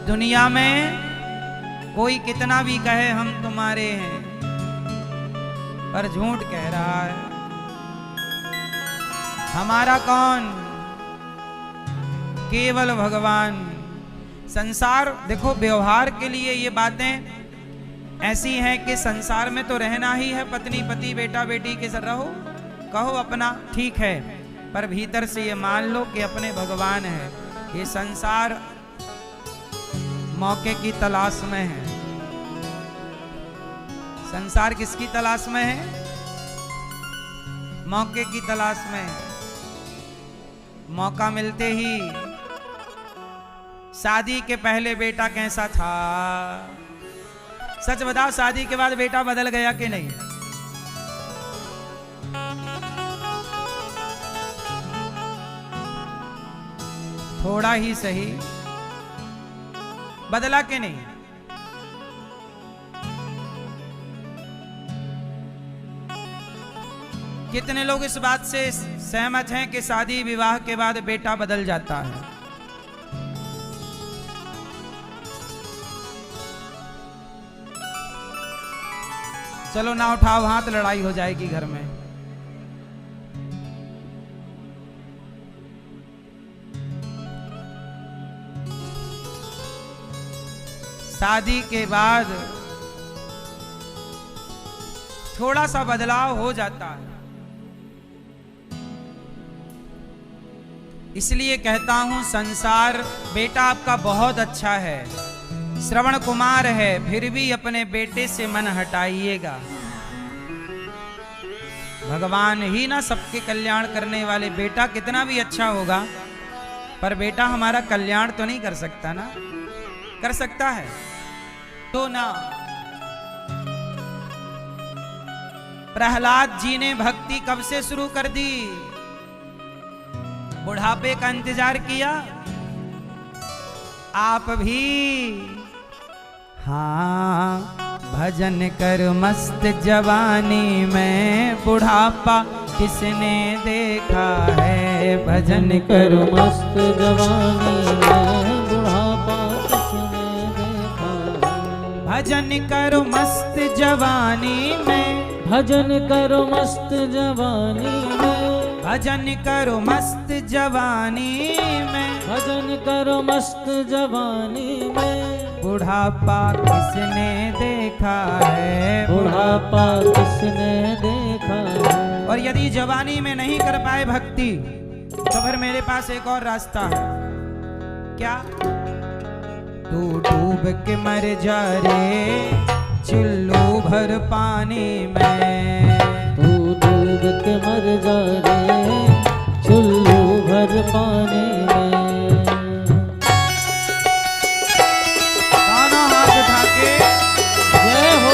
दुनिया में कोई कितना भी कहे हम तुम्हारे हैं, पर झूठ कह रहा है। हमारा कौन? केवल भगवान। संसार देखो, व्यवहार के लिए ये बातें ऐसी हैं कि संसार में तो रहना ही है, पत्नी पति बेटा बेटी के साथ रहो, कहो अपना, ठीक है, पर भीतर से ये मान लो कि अपने भगवान है। ये संसार मौके की तलाश में है। संसार किसकी तलाश में है? मौके की तलाश में है। मौका मिलते ही, शादी के पहले बेटा कैसा था? सच बताओ, शादी के बाद बेटा बदल गया कि नहीं? थोड़ा ही सही बदला कि नहीं? कितने लोग इस बात से सहमत हैं कि शादी विवाह के बाद बेटा बदल जाता है? चलो ना उठाओ हाथ, लड़ाई हो जाएगी घर में। शादी के बाद थोड़ा सा बदलाव हो जाता है। इसलिए कहता हूं, संसार बेटा आपका बहुत अच्छा है, श्रवण कुमार है, फिर भी अपने बेटे से मन हटाइएगा। भगवान ही ना सबके कल्याण करने वाले। बेटा कितना भी अच्छा होगा, पर बेटा हमारा कल्याण तो नहीं कर सकता ना। कर सकता है तो ना। प्रहलाद जी ने भक्ति कब से शुरू कर दी? बुढ़ापे का इंतजार किया? आप भी हाँ, भजन कर मस्त जवानी में, बुढ़ापा किसने देखा है? भजन कर मस्त जवानी में, बुढ़ापा किसने देखा है? भजन करो मस्त जवानी में, भजन करो मस्त जवानी में, भजन करो मस्त जवानी में, भजन करो मस्त जवानी में, बुढ़ापा किसने देखा है? बुढ़ापा किसने देखा है? और यदि जवानी में नहीं कर पाए भक्ति, तो फिर मेरे पास एक और रास्ता है। क्या? तू डूब के मर जा रे चुल्लू भर पानी में, तू डूब के मर जा रे चुल्लू भर पानी में। दोनों हाथ उठा के जय हो।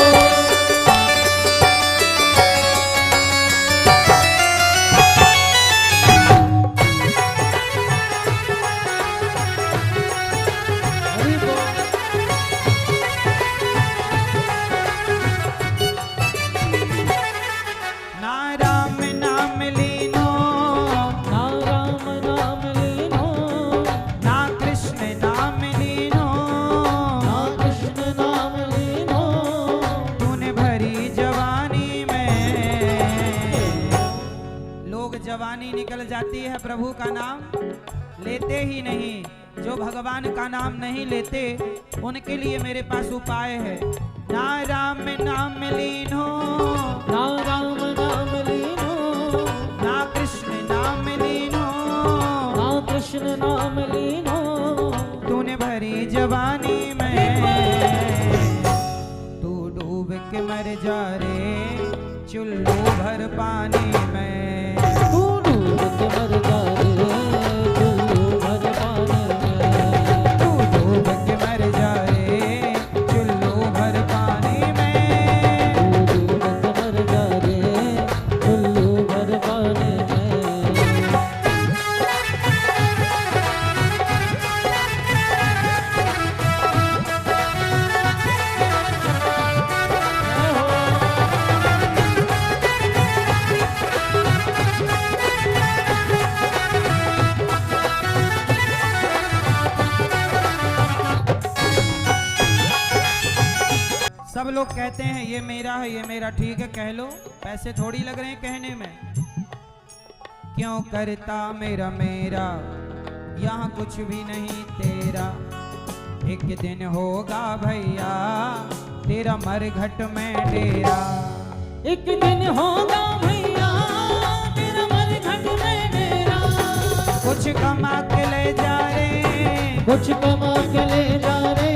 जवानी निकल जाती है, प्रभु का नाम लेते ही नहीं। जो भगवान का नाम नहीं लेते, उनके लिए मेरे पास उपाय है। ना राम नाम लीन हो, ना राम नाम लीन हो, ना कृष्ण नाम लीन हो, ना कृष्ण नाम लीन हो, तूने भरी जवानी में, तू डूब के मर जा रे चुल्लू भर पानी में, तू डूब के मर जा रे चुल्लू भर पानी में, तू डूब के मर जा रे चुल्लू भर पानी में, तू डूब के मर जा रे चुल्लू भर पानी में। लोग कहते हैं ये मेरा है, ये मेरा, ठीक है कह लो, पैसे थोड़ी लग रहे हैं कहने में। क्यों करता मेरा मेरा, यहाँ कुछ भी नहीं तेरा। एक दिन होगा भैया तेरा मरघट में डेरा। एक दिन होगा भैया तेरा मरघट में डेरा। कुछ कमा के ले जा रे, कुछ कमा के ले जा रे,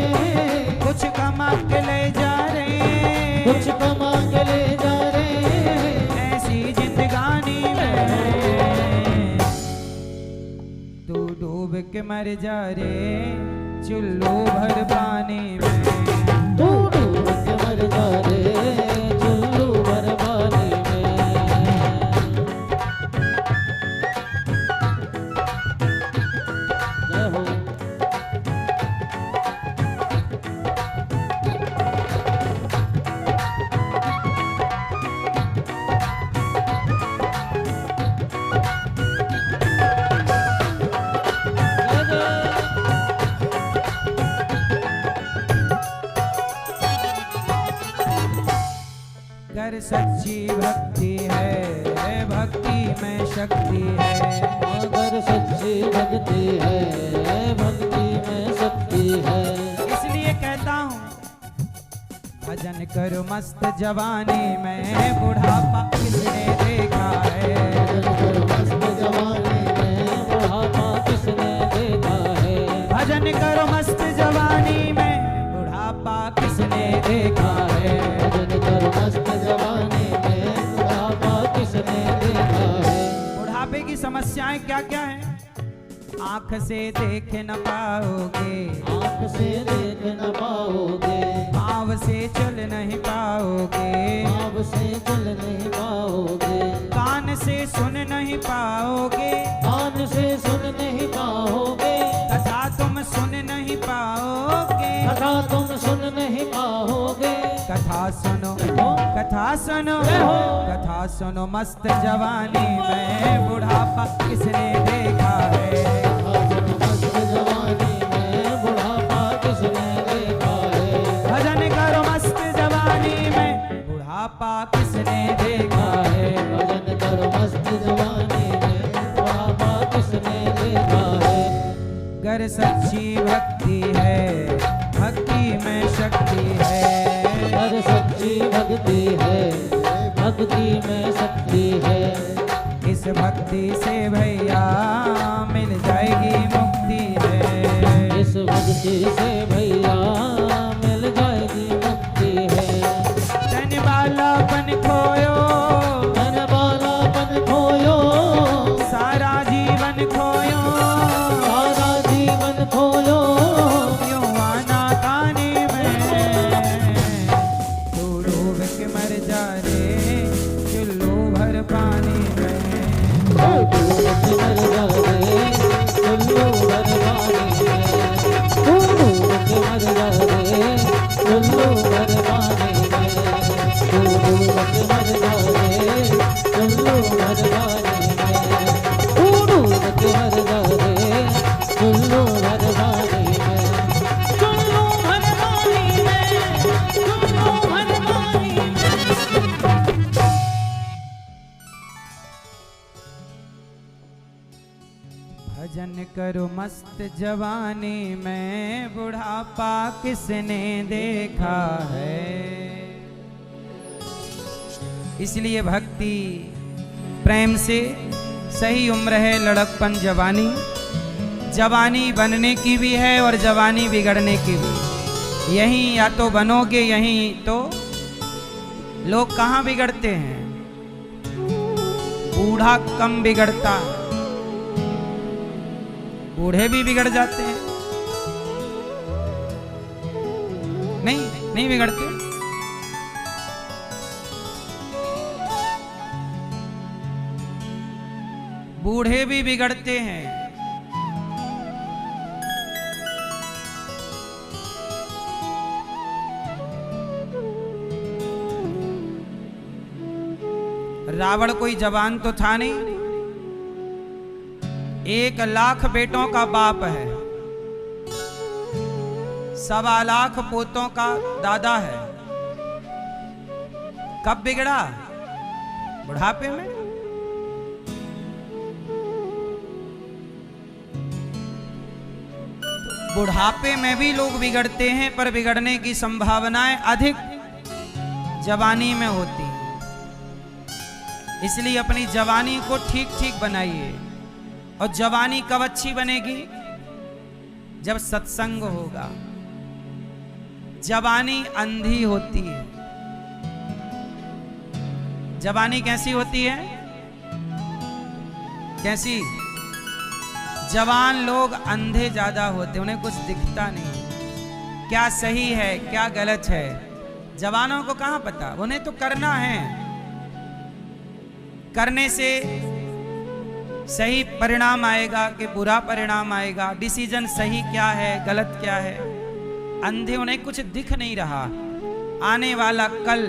कुछ कमा के ले जा रे, कुछ कमा के ले जा रे। ऐसी जिंदगानी में तू डूब के मर जा रे, चुल्लू भर पानी में। तू डूब के मर जा रे, चुल्लू भर पानी में। जय हो। अगर सच्ची भक्ति है, भक्ति में शक्ति है। अगर सच्ची भक्ति है, भक्ति में शक्ति है। इसलिए कहता हूँ भजन करो मस्त जवानी में, बुढ़ापा किसने देखा है। भजन करो मस्त जवानी में, बुढ़ापा किसने देखा है। भजन करो मस्त जवानी में, बुढ़ापा किसने देखा है। भजन करो मस्त जवानी में, बुढ़ापा किसने देखा है। बुढ़ापे की समस्याएं क्या क्या हैं? आंख से देख न पाओगे, आँख से देख न पाओगे, पाँव से चल नहीं पाओगे, पाँव से चल नहीं पाओगे, कान से सुन नहीं पाओगे, कान से सुन नहीं पाओगे, कथा तुम सुन नहीं पाओगे। कथा तुम सुन नहीं पाओगे। कथा सुनो, कथा सुनो, कथा सुनो मस्त जवानी में, बुढ़ापा किसने देखा है। मस्त जवानी में, बुढ़ापा किसने देखा है। भजन करो मस्त जवानी में, बुढ़ापा किसने देखा है। भजन करो मस्त जवानी में, बुढ़ापा किसने देखा है। अगर सच्ची भक्ति है, भक्ति में शक्ति है। अगर सच्ची भक्ति है, भक्ति में शक्ति है। इस भक्ति से भैया मिल जाएगी मुक्ति है। इस भक्ति से भैया मिल जाएगी मुक्ति है। तन बालापन खोयो, मन बालापन खोयो, सारा जीवन खोयो, सारा जीवन खोयो। यूं आना कानी में तू डूब के मर जा रे, चुल्लू भर पानी में। डूब के मर जा रे, चुल्लू भर पानी में। डूब के मर जा रे, चुल्लू भर पानी में। डूब के मर जा रे, चुल्लू भर पानी में। डूब के मर जा रे, चुल्लू भर पानी में। चुल्लू भर पानी में, चुल्लू भर पानी में। भजन करो मस्त जवानी में, बुढ़ापा किसने देखा है। इसलिए भक्ति प्रेम से सही उम्र है, लड़कपन जवानी। जवानी बनने की भी है और जवानी बिगड़ने की भी। यहीं या तो बनोगे, यहीं तो लोग कहाँ बिगड़ते हैं, बूढ़ा कम बिगड़ता है, बूढ़े भी बिगड़ जाते हैं। नहीं बिगड़ते। बूढ़े भी बिगड़ते हैं। रावण कोई जवान तो था नहीं, 1 लाख बेटों का बाप है, 1.25 लाख पोतों का दादा है। कब बिगड़ा? बुढ़ापे में। बुढ़ापे में भी लोग बिगड़ते हैं, पर बिगड़ने की संभावनाएं अधिक जवानी में होती है। इसलिए अपनी जवानी को ठीक ठीक बनाइए। और जवानी कब अच्छी बनेगी? जब सत्संग होगा। जवानी अंधी होती है। जवानी कैसी होती है? कैसी? जवान लोग अंधे ज्यादा होते, उन्हें कुछ दिखता नहीं, क्या सही है क्या गलत है। जवानों को कहां पता, उन्हें तो करना है। करने से सही परिणाम आएगा कि बुरा परिणाम आएगा, डिसीजन सही क्या है गलत क्या है। अंधे, उन्हें कुछ दिख नहीं रहा, आने वाला कल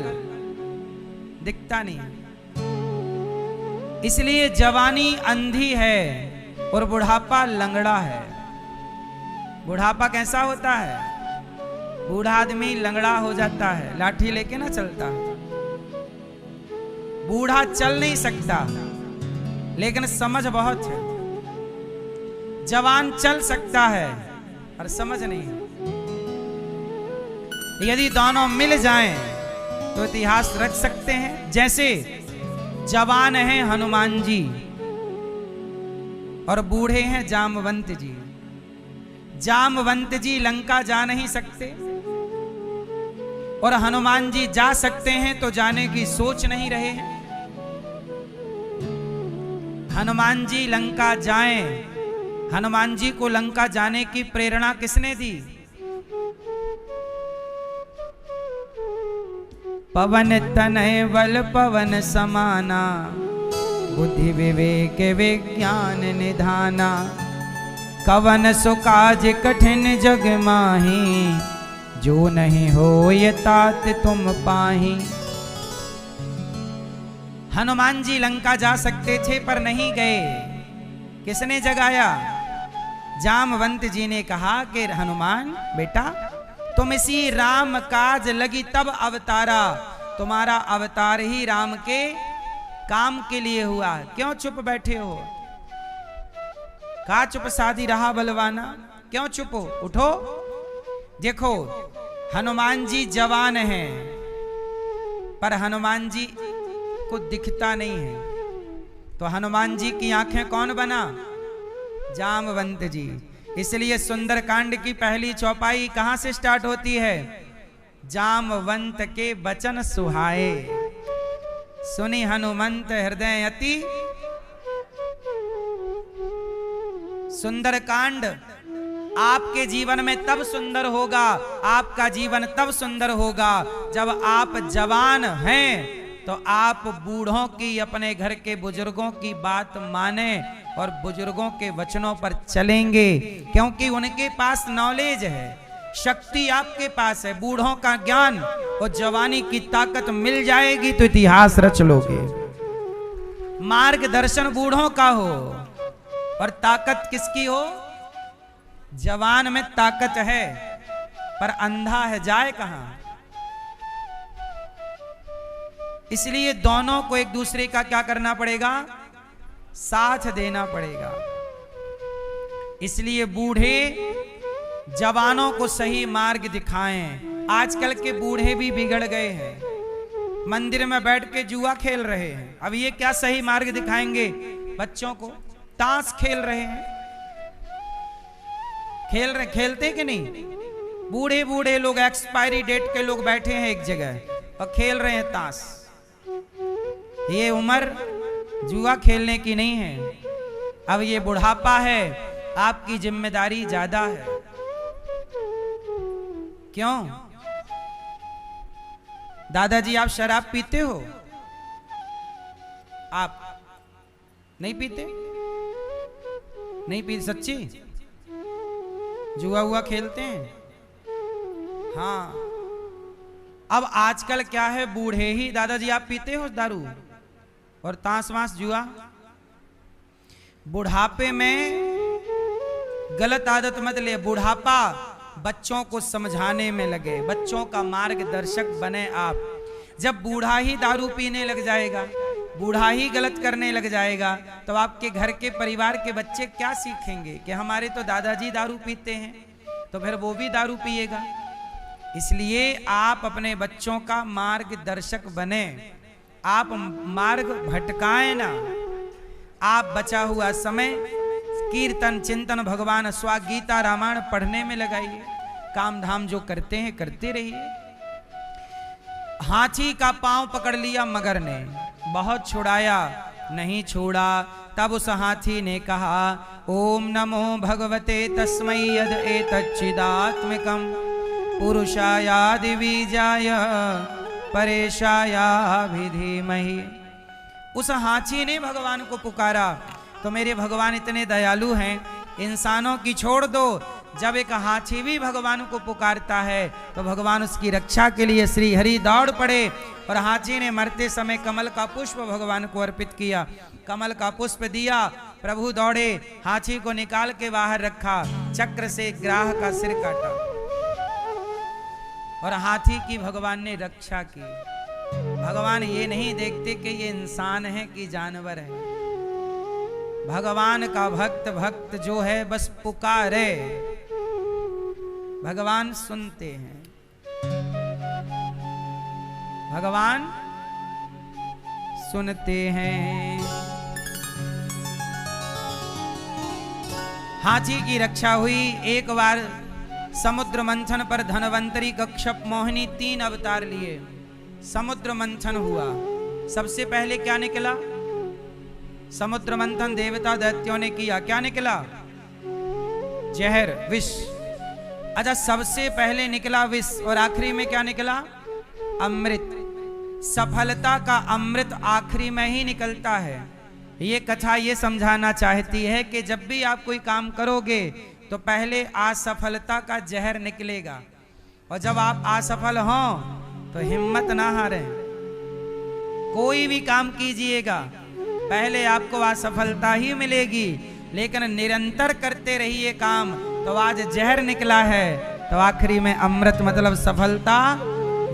दिखता नहीं। इसलिए जवानी अंधी है और बुढ़ापा लंगड़ा है। बुढ़ापा कैसा होता है? बूढ़ा आदमी लंगड़ा हो जाता है, लाठी लेके ना चलता। बूढ़ा चल नहीं सकता लेकिन समझ बहुत है। जवान चल सकता है और समझ नहीं है। यदि दोनों मिल जाएं तो इतिहास रच सकते हैं। जैसे जवान हैं हनुमान जी और बूढ़े हैं जामवंत जी। जामवंत जी लंका जा नहीं सकते और हनुमान जी जा सकते हैं तो जाने की सोच नहीं रहे हैं। हनुमान जी लंका जाएं, हनुमान जी को लंका जाने की प्रेरणा किसने दी? पवन तनय बल पवन समाना, बुद्धि विवेक विज्ञान निधाना। कवन सो काज कठिन जग माही, जो नहीं हो ये तात तुम पाही। हनुमान जी लंका जा सकते थे पर नहीं गए। किसने जगाया? जामवंत जी ने कहा कि हनुमान बेटा, तुम इसी राम काज लगी तब अवतारा। तुम्हारा अवतार ही राम के काम के लिए हुआ। क्यों चुप बैठे हो? का चुप साधी रहा बलवाना? क्यों चुप हो? उठो। देखो हनुमान जी जवान हैं पर हनुमान जी को दिखता नहीं है, तो हनुमान जी की आंखें कौन बना? जामवंत जी। इसलिए सुंदरकांड की पहली चौपाई कहां से स्टार्ट होती है? जामवंत के बचन सुहाए, सुनी हनुमंत हृदय अति। सुंदरकांड आपके जीवन में तब सुंदर होगा, आपका जीवन तब सुंदर होगा जब आप जवान हैं तो आप बूढ़ों की, अपने घर के बुजुर्गों की बात माने और बुजुर्गों के वचनों पर चलेंगे, क्योंकि उनके पास नॉलेज है, शक्ति आपके पास है। बूढ़ों का ज्ञान और जवानी की ताकत मिल जाएगी तो इतिहास रच लोगे। मार्गदर्शन बूढ़ों का हो और ताकत किसकी हो? जवान में ताकत है पर अंधा है, जाए कहां? इसलिए दोनों को एक दूसरे का क्या करना पड़ेगा? साथ देना पड़ेगा। इसलिए बूढ़े जवानों को सही मार्ग दिखाएं। आजकल के बूढ़े भी बिगड़ गए हैं, मंदिर में बैठ के जुआ खेल रहे हैं। अब ये क्या सही मार्ग दिखाएंगे बच्चों को? ताश खेल रहे हैं, खेलते कि नहीं? बूढ़े बूढ़े लोग, एक्सपायरी डेट के लोग बैठे हैं एक जगह और खेल रहे हैं ताश। ये उम्र जुआ खेलने की नहीं है। अब ये बुढ़ापा है, आपकी जिम्मेदारी ज्यादा है। क्यों? दादाजी आप शराब पीते हो? आप नहीं पीते? नहीं पीते सच्ची? जुआ हुआ खेलते हैं? हाँ। अब आजकल क्या है, बूढ़े ही, दादाजी आप पीते हो दारू और ताश वाश जुआ? बुढ़ापे में गलत आदत मत ले। बुढ़ापा बच्चों को समझाने में लगे, बच्चों का मार्गदर्शक बने आप। जब बूढ़ा ही दारू पीने लग जाएगा, बूढ़ा ही गलत करने लग जाएगा, तो आपके घर के परिवार के बच्चे क्या सीखेंगे कि हमारे तो दादाजी दारू पीते हैं, तो फिर वो भी दारू पिएगा। इसलिए आप अपने बच्चों का मार्गदर्शक बने, आप मार्ग भटकाएं ना। आप बचा हुआ समय कीर्तन चिंतन भगवान स्वा गीता रामायण पढ़ने में लगाइए, काम धाम जो करते हैं करते रहिए। हाथी का पांव पकड़ लिया मगर ने, बहुत छुड़ाया नहीं छोड़ा। तब उस हाथी ने कहा ओम नमो भगवते तस्मै यद एतच्चिदात्मकं पुरुषायादि बीजाय परेशायाभि धीमहि। उस हाथी ने भगवान को पुकारा। तो मेरे भगवान इतने दयालु हैं, इंसानों की छोड़ दो, जब एक हाथी भी भगवान को पुकारता है तो भगवान उसकी रक्षा के लिए श्री हरि दौड़ पड़े। और हाथी ने मरते समय कमल का पुष्प भगवान को अर्पित किया, कमल का पुष्प दिया, प्रभु दौड़े, हाथी को निकाल के बाहर रखा, चक्र से ग्राह का सिर काटा और हाथी की भगवान ने रक्षा की। भगवान ये नहीं देखते कि ये इंसान है कि जानवर है। भगवान का भक्त जो है बस पुकारे, भगवान सुनते हैं, भगवान सुनते हैं। हाथी की रक्षा हुई। एक बार समुद्र मंथन पर धनवंतरी कश्यप मोहिनी 3 अवतार लिए, समुद्र मंथन हुआ। सबसे पहले क्या निकला? समुद्र मंथन देवता दैत्यों ने किया, क्या निकला? जहर, विष। अच्छा, सबसे पहले निकला विष और आखिरी में क्या निकला? अमृत। सफलता का अमृत आखिरी में ही निकलता है। ये कथा ये समझाना चाहती है कि जब भी आप कोई काम करोगे तो पहले असफलता का जहर निकलेगा, और जब आप असफल हो तो हिम्मत ना हारें। कोई भी काम कीजिएगा पहले आपको असफलता ही मिलेगी, लेकिन निरंतर करते रहिए काम। तो आज जहर निकला है तो आखिरी में अमृत मतलब सफलता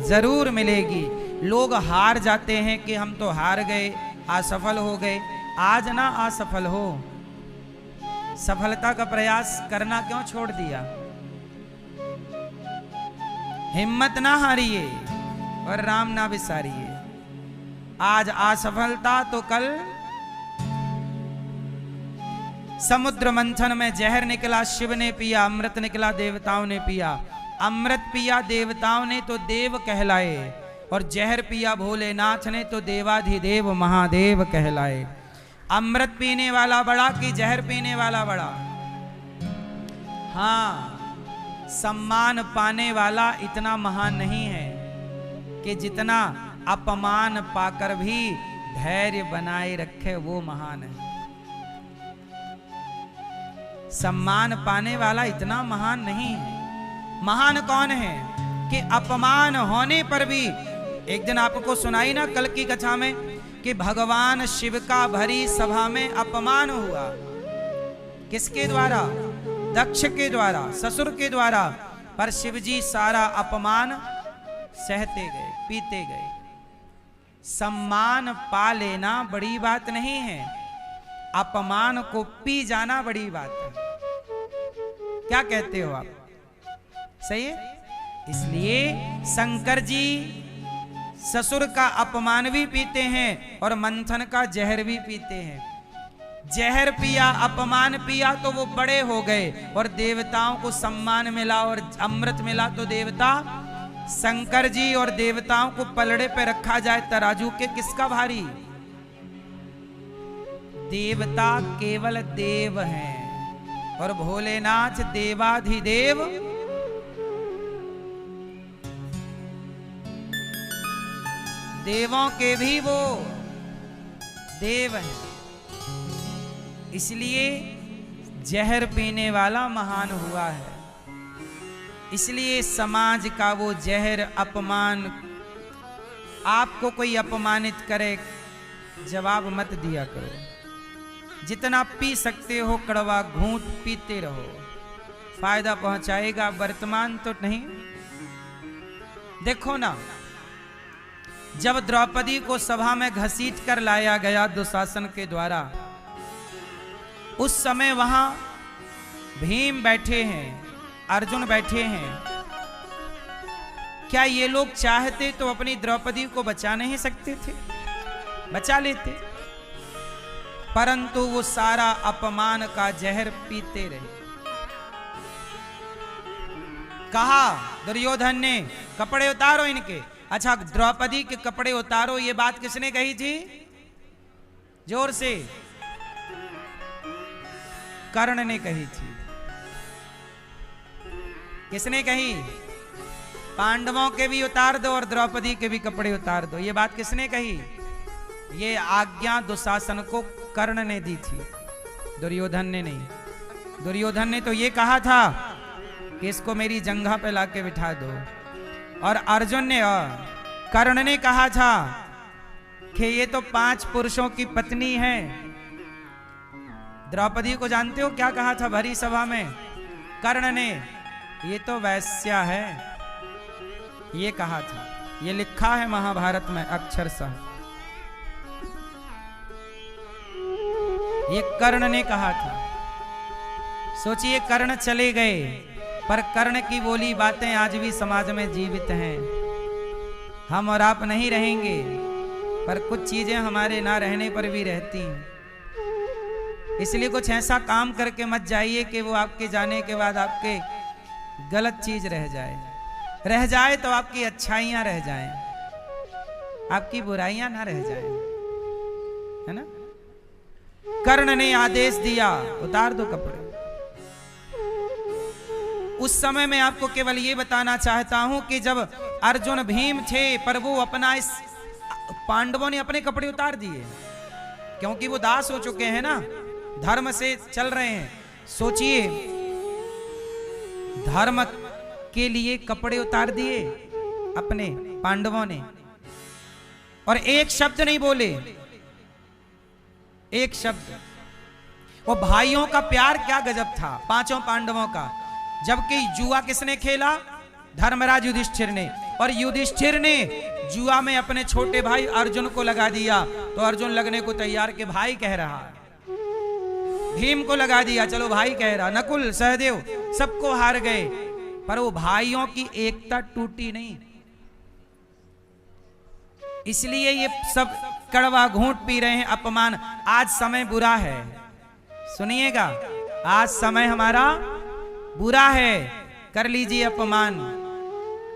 जरूर मिलेगी। लोग हार जाते हैं कि हम तो हार गए, असफल हो गए। आज ना असफल हो, सफलता का प्रयास करना क्यों छोड़ दिया? हिम्मत ना हारिए और राम ना विसारिए। आज असफलता तो कल समुद्र मंथन में जहर निकला, शिव ने पिया, अमृत निकला, देवताओं ने पिया। अमृत पिया देवताओं ने तो देव कहलाए, और जहर पिया भोलेनाथ ने तो देवाधिदेव महादेव कहलाए। अमृत पीने वाला बड़ा कि जहर पीने वाला बड़ा? हाँ, सम्मान पाने वाला इतना महान नहीं है कि जितना अपमान पाकर भी धैर्य बनाए रखे वो महान है। सम्मान पाने वाला इतना महान नहीं है। महान कौन है कि अपमान होने पर भी, एक दिन आपको सुनाई ना कल की कथा में कि भगवान शिव का भरी सभा में अपमान हुआ। किसके द्वारा? दक्ष के द्वारा, ससुर के द्वारा। पर शिवजी सारा अपमान सहते गए, पीते गए। सम्मान पा लेना बड़ी बात नहीं है, अपमान को पी जाना बड़ी बात है। क्या कहते हो आप? सही है? इसलिए शंकर जी ससुर का अपमान भी पीते हैं और मंथन का जहर भी पीते हैं। जहर पिया, अपमान पिया तो वो बड़े हो गए और देवताओं को सम्मान मिला और अमृत मिला। तो देवता शंकर जी और देवताओं को पलड़े पे रखा जाए तराजू के, किसका भारी? देवता केवल देव हैं और भोलेनाथ देवाधिदेव। देवों के भी वो देव हैं। इसलिए जहर पीने वाला महान हुआ है। इसलिए समाज का वो जहर, अपमान, आपको कोई अपमानित करे जवाब मत दिया करो। जितना पी सकते हो कड़वा घूंट पीते रहो, फायदा पहुंचाएगा, वर्तमान तो नहीं। देखो ना, जब द्रौपदी को सभा में घसीट कर लाया गया दुशासन के द्वारा, उस समय वहां भीम बैठे हैं, अर्जुन बैठे हैं। क्या ये लोग चाहते तो अपनी द्रौपदी को बचा नहीं सकते थे? बचा लेते, परंतु वो सारा अपमान का जहर पीते रहे। कहा दुर्योधन ने, कपड़े उतारो इनके। अच्छा, द्रौपदी के कपड़े उतारो, ये बात किसने कही थी? जोर से। कर्ण ने कही थी। किसने कही? पांडवों के भी उतार दो और द्रौपदी के भी कपड़े उतार दो। ये बात किसने कही? ये आज्ञा दुशासन को कर्ण ने दी थी, दुर्योधन ने नहीं। दुर्योधन ने तो ये कहा था कि इसको मेरी जंघा पे लाके बिठा दो, और अर्जुन ने कर्ण ने कहा था कि ये तो 5 पुरुषों की पत्नी है। द्रौपदी को जानते हो क्या कहा था भरी सभा में? कर्ण ने, ये तो वैश्या है, ये कहा था। ये लिखा है महाभारत में अक्षरशः। ये कर्ण ने कहा था। सोचिए, कर्ण चले गए, पर कर्ण की बोली बातें आज भी समाज में जीवित हैं। हम और आप नहीं रहेंगे, पर कुछ चीजें हमारे ना रहने पर भी रहती हैं। इसलिए कुछ ऐसा काम करके मत जाइए कि वो आपके जाने के बाद आपके गलत चीज रह जाए। रह जाए तो आपकी अच्छाइयां रह जाएं, आपकी बुराइयां ना रह जाएं, है ना? कर्ण ने आदेश दिया, उतार दो कपड़े। उस समय मैं आपको केवल ये बताना चाहता हूं कि जब अर्जुन भीम थे, पर वो अपना इस पांडवों ने अपने कपड़े उतार दिए, क्योंकि वो दास हो चुके हैं ना, धर्म से चल रहे हैं। सोचिए, धर्म के लिए कपड़े उतार दिए अपने पांडवों ने, और एक शब्द नहीं बोले, एक शब्द। वो भाइयों का प्यार क्या गजब था, 5 पांडवों का। जबकि जुआ किसने खेला? धर्मराज युधिष्ठिर ने, और युधिष्ठिर ने जुआ में अपने छोटे भाई अर्जुन को लगा दिया, तो अर्जुन लगने को तैयार के भाई कह रहा है। भीम को लगा दिया, चलो भाई कह रहा। नकुल, सहदेव सबको हार गए, पर वो भाइयों की एकता टूटी नहीं। इसलिए ये सब कड़वा घूंट पी रहे हैं, अपमान। आज समय बुरा है, सुनिएगा, आज समय हमारा बुरा है। कर लीजिए अपमान,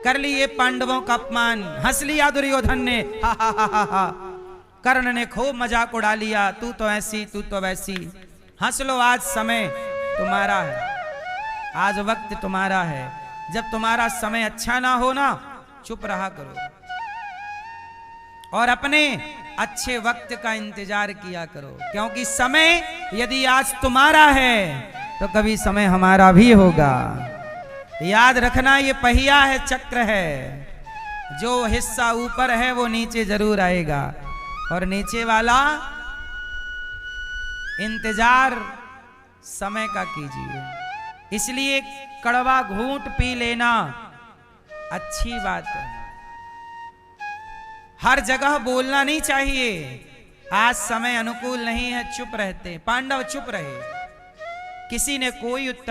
कर लिए पांडवों का अपमान। हंस लिया दुर्योधन ने, हा हा हा हा हा। कर्ण ने खूब मजाक उड़ा लिया, तू तो ऐसी, तू तो वैसी। हंस लो, आज समय तुम्हारा है, आज वक्त तुम्हारा है। जब तुम्हारा समय अच्छा ना हो ना, चुप रहा करो और अपने अच्छे वक्त का इंतजार किया करो, क्योंकि समय यदि आज तुम्हारा है तो कभी समय हमारा भी होगा। याद रखना, ये पहिया है, चक्र है। जो हिस्सा ऊपर है वो नीचे जरूर आएगा, और नीचे वाला इंतजार समय का कीजिए। इसलिए कड़वा घूंट पी लेना अच्छी बात है। हर जगह बोलना नहीं चाहिए, आज समय अनुकूल नहीं है, चुप रहते। पांडव चुप रहे, किसी ने कोई उत्तर